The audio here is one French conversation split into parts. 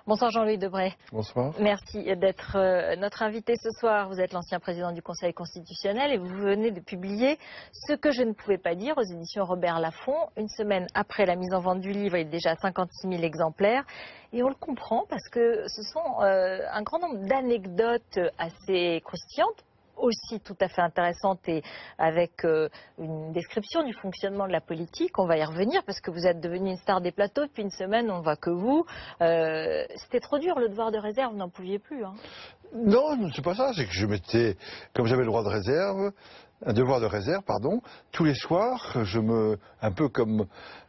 Bonsoir Jean-Louis Debré. Bonsoir. Merci d'être notre invité ce soir. Vous êtes l'ancien président du Conseil constitutionnel et vous venez de publier Ce que je ne pouvais pas dire aux éditions Robert Laffont. Une semaine après la mise en vente du livre, il est déjà 56 000 exemplaires. Et on le comprend parce que ce sont un grand nombre d'anecdotes assez croustillantes, aussi tout à fait intéressante et avec une description du fonctionnement de la politique. On va y revenir parce que vous êtes devenu une star des plateaux. Depuis une semaine, on ne voit que vous. C'était trop dur, le devoir de réserve, vous n'en pouviez plus. Hein. Non, c'est pas ça. C'est que je m'étais, comme j'avais le droit de réserve, un devoir de réserve, pardon, tous les soirs, un peu comme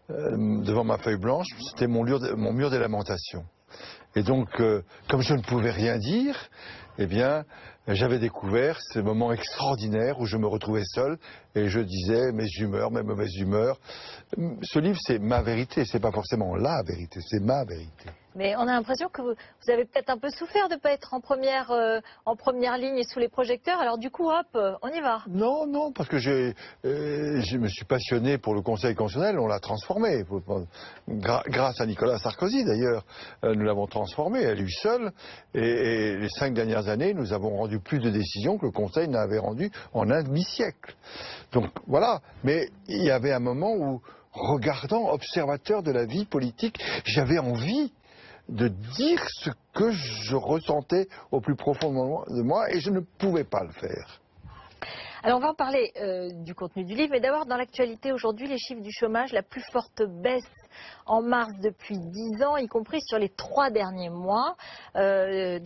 devant ma feuille blanche, c'était mon mur des lamentations. Et donc, comme je ne pouvais rien dire, eh bien, j'avais découvert ces moments extraordinaires où je me retrouvais seul et je disais mes humeurs, mes mauvaises humeurs. Ce livre, c'est ma vérité, c'est pas forcément la vérité, c'est ma vérité. Mais on a l'impression que vous avez peut-être un peu souffert de ne pas être en première ligne et sous les projecteurs. Alors du coup, hop, on y va. Non, parce que je me suis passionné pour le Conseil constitutionnel, on l'a transformé. Grâce à Nicolas Sarkozy d'ailleurs, nous l'avons transformé à lui seul. Et les 5 dernières années, nous avons rendu plus de décisions que le Conseil n'avait rendues en un demi-siècle. Donc voilà, mais il y avait un moment où, regardant, observateur de la vie politique, j'avais envie de dire ce que je ressentais au plus profond de moi et je ne pouvais pas le faire. Alors on va en parler du contenu du livre, mais d'abord dans l'actualité aujourd'hui, les chiffres du chômage, la plus forte baisse en mars depuis 10 ans, y compris sur les 3 derniers mois, et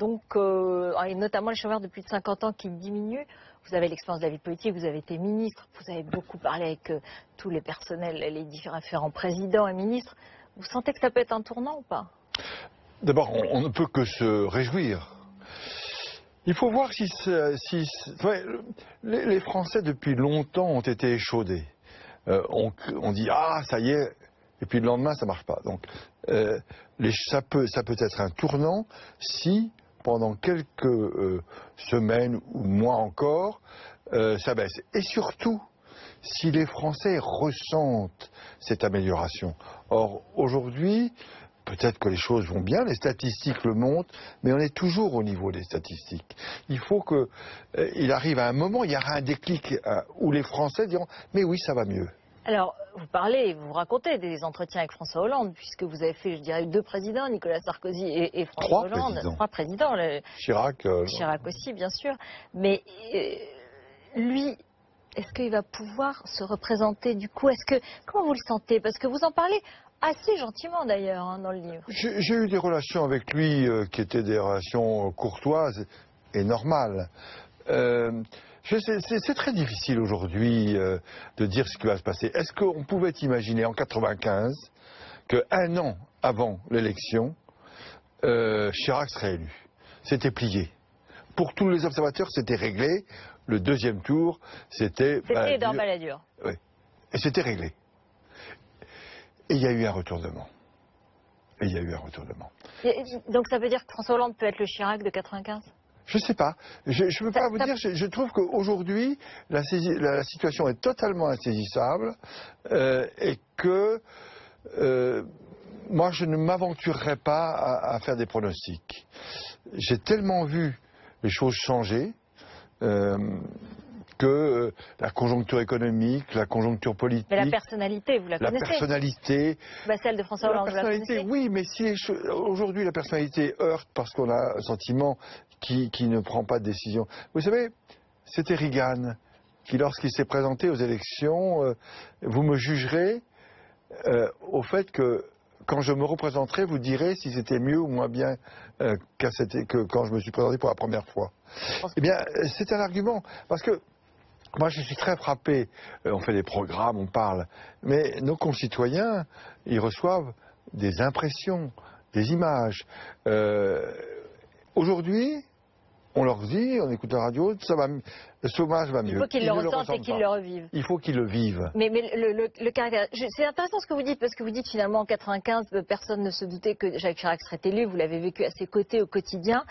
notamment les chômeurs de plus de 50 ans qui diminuent. Vous avez l'expérience de la vie politique, vous avez été ministre, vous avez beaucoup parlé avec tous les personnels, les différents présidents et ministres. Vous sentez que ça peut être un tournant ou pas ? D'abord, on ne peut que se réjouir. Il faut voir les Français depuis longtemps ont été échaudés. On dit ah ça y est, et puis le lendemain ça marche pas. Donc ça peut être un tournant si pendant quelques semaines ou mois encore ça baisse. Et surtout si les Français ressentent cette amélioration. Or aujourd'hui, peut-être que les choses vont bien, les statistiques le montrent, mais on est toujours au niveau des statistiques. Il faut qu'il arrive à un moment, il y aura un déclic où les Français diront « mais oui, ça va mieux ». Alors, vous racontez des entretiens avec François Hollande, puisque vous avez fait, je dirais, 2 présidents, Nicolas Sarkozy et François Hollande. 3 présidents. Chirac aussi, bien sûr. Mais lui, est-ce qu'il va pouvoir se représenter du coup ? Comment vous le sentez ? Parce que vous en parlez assez gentiment d'ailleurs dans le livre. J'ai eu des relations avec lui qui étaient des relations courtoises et normales. C'est très difficile aujourd'hui de dire ce qui va se passer. Est-ce qu'on pouvait imaginer en 1995 qu'un an avant l'élection, Chirac serait élu? C'était plié. Pour tous les observateurs, c'était réglé. Le deuxième tour, c'était Édouard Balladur. Oui. Et c'était réglé. Et il y a eu un retournement. Donc ça veut dire que François Hollande peut être le Chirac de 95 ? Je ne sais pas. Je ne peux pas vous dire. Je trouve qu'aujourd'hui, la situation est totalement insaisissable et que moi, je ne m'aventurerai pas à faire des pronostics. J'ai tellement vu les choses changer que la conjoncture économique, la conjoncture politique... Mais la personnalité, vous la connaissez ? La personnalité... Celle de François Hollande, vous la connaissez ? Oui, mais si aujourd'hui la personnalité heurte parce qu'on a un sentiment qui ne prend pas de décision... Vous savez, c'était Reagan qui, lorsqu'il s'est présenté aux élections, vous me jugerez au fait que quand je me représenterai, vous direz si c'était mieux ou moins bien que quand je me suis présenté pour la première fois. Eh bien, c'est un argument, parce que moi, je suis très frappé. On fait des programmes, on parle. Mais nos concitoyens, ils reçoivent des impressions, des images. Aujourd'hui, on leur dit, on écoute la radio, le chômage va mieux. Il faut qu'ils le ressentent et qu'ils le revivent. Il faut qu'ils le vivent. Mais le caractère... C'est intéressant ce que vous dites, parce que vous dites finalement en 95, personne ne se doutait que Jacques Chirac serait élu. Vous l'avez vécu à ses côtés au quotidien.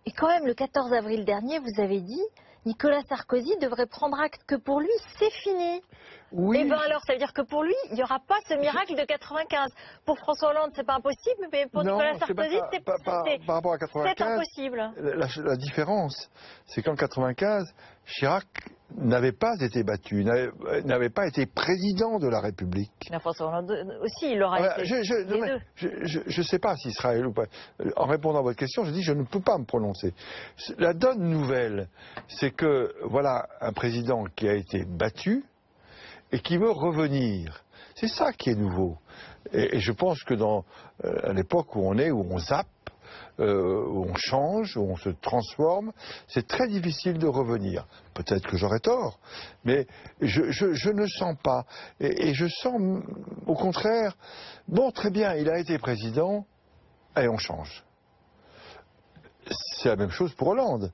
Et quand même, le 14 avril dernier, vous avez dit... Nicolas Sarkozy devrait prendre acte que pour lui, c'est fini. Oui. Eh bien alors, ça veut dire que pour lui, il n'y aura pas ce miracle de 95. Pour François Hollande, c'est pas impossible, mais pour Nicolas Sarkozy, par rapport à 95, c'est impossible. La différence, c'est qu'en 95, Chirac n'avait pas été battu, n'avait pas été président de la République. Mais François Hollande aussi, il aura été. Je ne sais pas s'il sera élu ou pas. En répondant à votre question, je dis je ne peux pas me prononcer. La donne nouvelle, c'est que voilà un président qui a été battu et qui veut revenir. C'est ça qui est nouveau. Et je pense que à l'époque où on est, où on zappe, où on change, où on se transforme, c'est très difficile de revenir. Peut-être que j'aurais tort, mais je ne sens pas. Et je sens, au contraire, bon, très bien, il a été président, et on change. C'est la même chose pour Hollande.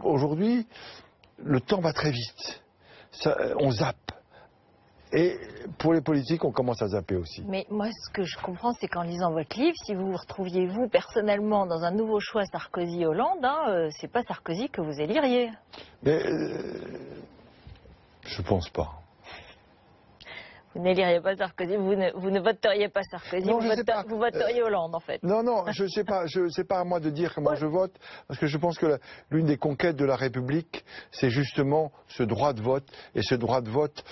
Aujourd'hui, le temps va très vite. On zappe. Et pour les politiques, on commence à zapper aussi. Mais moi, ce que je comprends, c'est qu'en lisant votre livre, si vous vous retrouviez, vous, personnellement, dans un nouveau choix Sarkozy-Hollande, c'est pas Sarkozy que vous éliriez. Mais je pense pas. Vous n'éliriez pas Sarkozy, vous ne voteriez pas Sarkozy, non, vous voteriez Hollande en fait. Non, je sais pas, c'est pas à moi de dire comment je vote, parce que je pense que l'une des conquêtes de la République, c'est justement ce droit de vote, et ce droit de vote,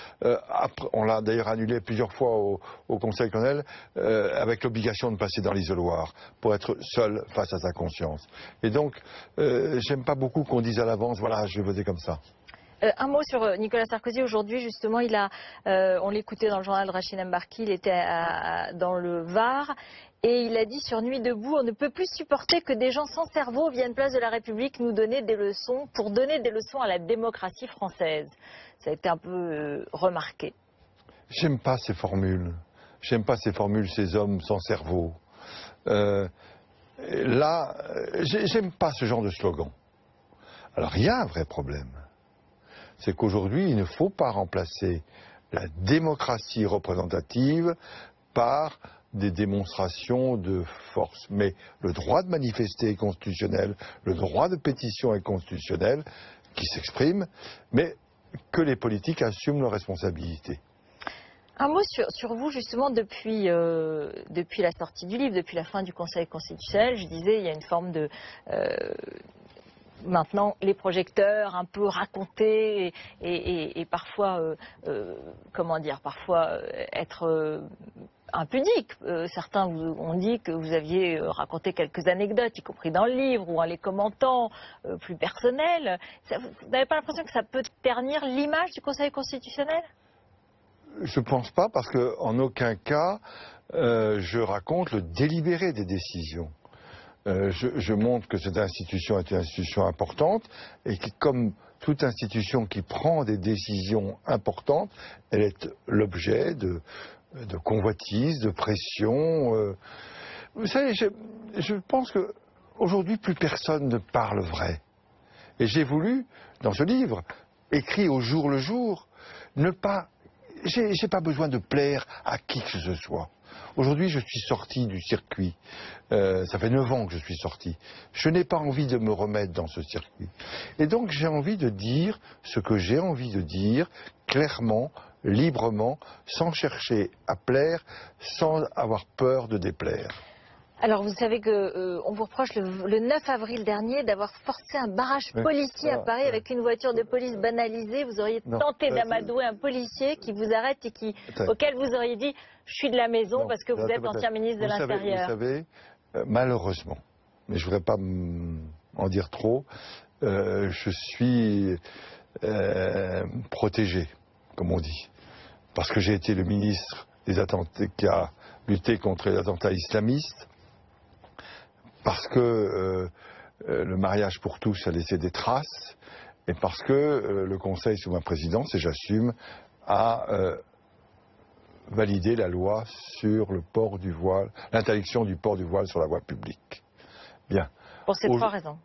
on l'a d'ailleurs annulé plusieurs fois au Conseil constitutionnel, avec l'obligation de passer dans l'isoloir, pour être seul face à sa conscience. Et donc, j'aime pas beaucoup qu'on dise à l'avance, voilà, je vais voter comme ça. Un mot sur Nicolas Sarkozy. Aujourd'hui, justement, on l'écoutait dans le journal de Rachid Embarki, il était dans le Var, et il a dit sur Nuit debout, on ne peut plus supporter que des gens sans cerveau viennent place de la République nous donner des leçons, pour donner des leçons à la démocratie française. Ça a été un peu remarqué. J'aime pas ces formules. J'aime pas ces formules, ces hommes sans cerveau. Là, j'aime pas ce genre de slogan. Alors, il y a un vrai problème. C'est qu'aujourd'hui, il ne faut pas remplacer la démocratie représentative par des démonstrations de force. Mais le droit de manifester est constitutionnel, le droit de pétition est constitutionnel, qui s'exprime, mais que les politiques assument leurs responsabilités. Un mot sur vous, justement, depuis la sortie du livre, depuis la fin du Conseil constitutionnel. Je disais, il y a une forme de... Maintenant, les projecteurs un peu racontés et parfois, comment dire, parfois être impudiques. Certains ont dit que vous aviez raconté quelques anecdotes, y compris dans le livre ou en les commentant, plus personnelles. Vous n'avez pas l'impression que ça peut ternir l'image du Conseil constitutionnel ? Je ne pense pas, parce qu'en aucun cas, je raconte le délibéré des décisions. Je montre que cette institution est une institution importante et que, comme toute institution qui prend des décisions importantes, elle est l'objet de convoitises, de pression. Vous savez, je pense qu'aujourd'hui, plus personne ne parle vrai. Et j'ai voulu, dans ce livre, écrit au jour le jour, ne pas... J'ai pas besoin de plaire à qui que ce soit. Aujourd'hui, je suis sorti du circuit. Ça fait 9 ans que je suis sorti. Je n'ai pas envie de me remettre dans ce circuit. Et donc, j'ai envie de dire ce que j'ai envie de dire, clairement, librement, sans chercher à plaire, sans avoir peur de déplaire. Alors, vous savez qu'on vous reproche le 9 avril dernier d'avoir forcé un barrage policier à Paris avec une voiture de police banalisée. Vous auriez tenté d'amadouer un policier qui vous arrête et auquel vous auriez dit « je suis de la maison » parce que vous êtes l'ancien ministre de l'Intérieur. Vous savez, malheureusement, mais je ne voudrais pas en dire trop, je suis protégé, comme on dit, parce que j'ai été le ministre des attentats qui a lutté contre les attentats islamistes, parce que le mariage pour tous a laissé des traces, et parce que le Conseil, sous ma présidence, et j'assume, a validé la loi sur le port du voile, l'interdiction du port du voile sur la voie publique. Bien. Pour ces 3 raisons.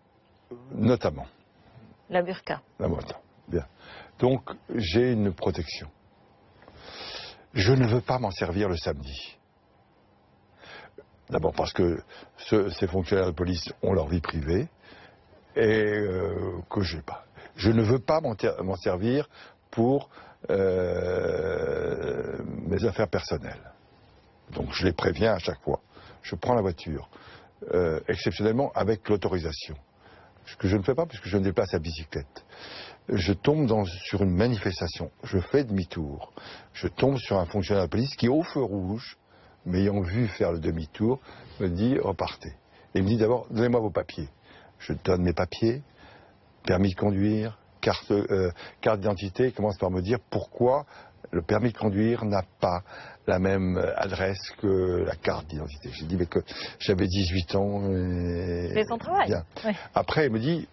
Notamment. La burqa. La moto. Bien. Donc, j'ai une protection. Je ne veux pas m'en servir le samedi. D'abord parce que ces fonctionnaires de police ont leur vie privée et que je n'ai pas. Je ne veux pas m'en servir pour mes affaires personnelles. Donc je les préviens à chaque fois. Je prends la voiture, exceptionnellement avec l'autorisation. Ce que je ne fais pas puisque je me déplace à bicyclette. Je tombe sur une manifestation, je fais demi-tour. Je tombe sur un fonctionnaire de police qui, au feu rouge, m'ayant vu faire le demi-tour, me dit repartez. Et il me dit d'abord, donnez-moi vos papiers. Je donne mes papiers, permis de conduire, carte d'identité. Il commence par me dire pourquoi le permis de conduire n'a pas la même adresse que la carte d'identité. J'ai dit mais que j'avais 18 ans. C'est son travail. Oui. Après, il me dit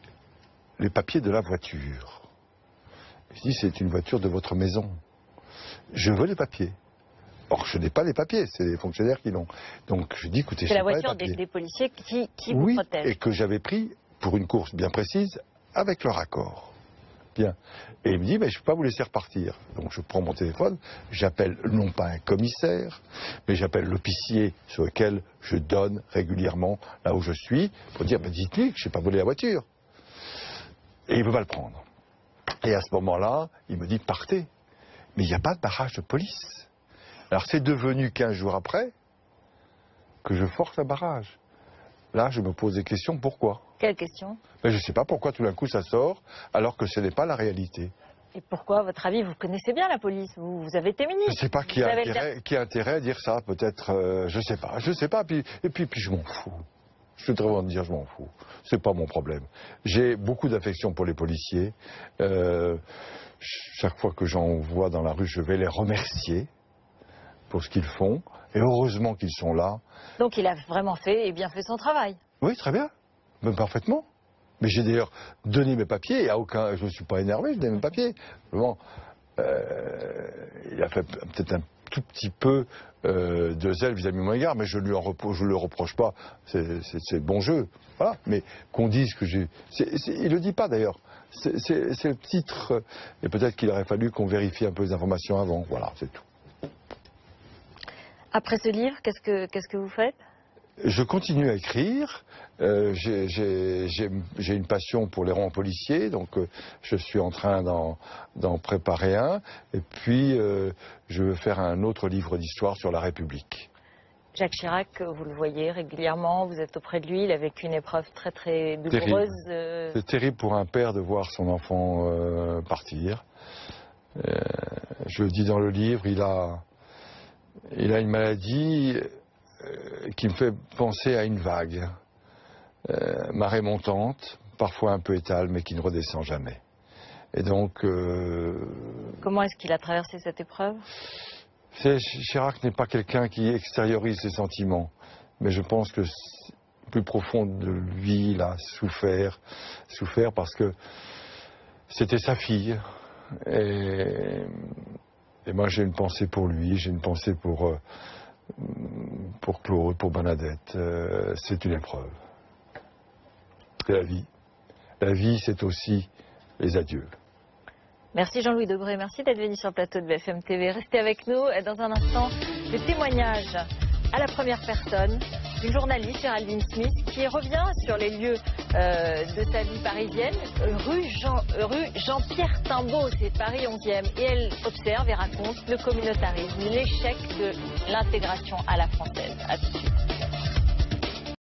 les papiers de la voiture. Je dis c'est une voiture de votre maison. Je veux les papiers. Or, je n'ai pas les papiers, c'est les fonctionnaires qui l'ont. Donc, je dis, écoutez, c'est la voiture des policiers qui vous protège. Et que j'avais pris pour une course bien précise, avec leur accord. Bien. Et il me dit, mais je ne peux pas vous laisser repartir. Donc, je prends mon téléphone, j'appelle non pas un commissaire, mais j'appelle l'officier sur lequel je donne régulièrement là où je suis, pour dire, dites-lui que je n'ai pas volé la voiture. Et il ne veut pas le prendre. Et à ce moment-là, il me dit, partez. Mais il n'y a pas de barrage de police. Alors c'est devenu 15 jours après que je force un barrage. Là, je me pose des questions, pourquoi? Quelles questions? Je ne sais pas pourquoi tout d'un coup ça sort, alors que ce n'est pas la réalité. Et pourquoi, à votre avis, vous connaissez bien la police? Vous avez été ministre. Je ne sais pas qui a intérêt à dire ça, peut-être, je ne sais pas, et puis je m'en fous. Je suis très bon de dire, je m'en fous. C'est pas mon problème. J'ai beaucoup d'affection pour les policiers. Chaque fois que j'en vois dans la rue, je vais les remercier pour ce qu'ils font, et heureusement qu'ils sont là. Donc il a vraiment fait et bien fait son travail. Oui, très bien, même parfaitement. Mais j'ai d'ailleurs donné mes papiers, je ne me suis pas énervé, j'ai donné mes papiers. Vraiment, il a fait peut-être un tout petit peu de zèle vis-à-vis de mon égard, mais je ne le reproche pas, c'est bon jeu. Voilà. Mais qu'on dise que j'ai... il ne le dit pas d'ailleurs, c'est le titre, et peut-être qu'il aurait fallu qu'on vérifie un peu les informations avant, voilà, c'est tout. Après ce livre, qu'est-ce que vous faites? Je continue à écrire. J'ai une passion pour les romans policiers, donc je suis en train d'en préparer un. Et puis, je veux faire un autre livre d'histoire sur la République. Jacques Chirac, vous le voyez régulièrement, vous êtes auprès de lui, il a vécu une épreuve très très douloureuse. C'est terrible pour un père de voir son enfant partir. Je le dis dans le livre, il a une maladie qui me fait penser à une vague, marée montante, parfois un peu étale, mais qui ne redescend jamais. Et donc... Comment est-ce qu'il a traversé cette épreuve? Chirac n'est pas quelqu'un qui extériorise ses sentiments, mais je pense que plus profond de lui, il a souffert parce que c'était sa fille. Et moi j'ai une pensée pour lui, j'ai une pensée pour Claude, pour Bernadette. C'est une épreuve. C'est la vie. La vie, c'est aussi les adieux. Merci Jean-Louis Debré, merci d'être venu sur le plateau de BFM TV. Restez avec nous dans un instant. Le témoignage à la première personne d'une journaliste, Géraldine Smith, qui revient sur les lieux de sa vie parisienne, rue Jean-Pierre Timbaud, c'est Paris 11e, et elle observe et raconte le communautarisme, l'échec de l'intégration à la française. À tout de suite.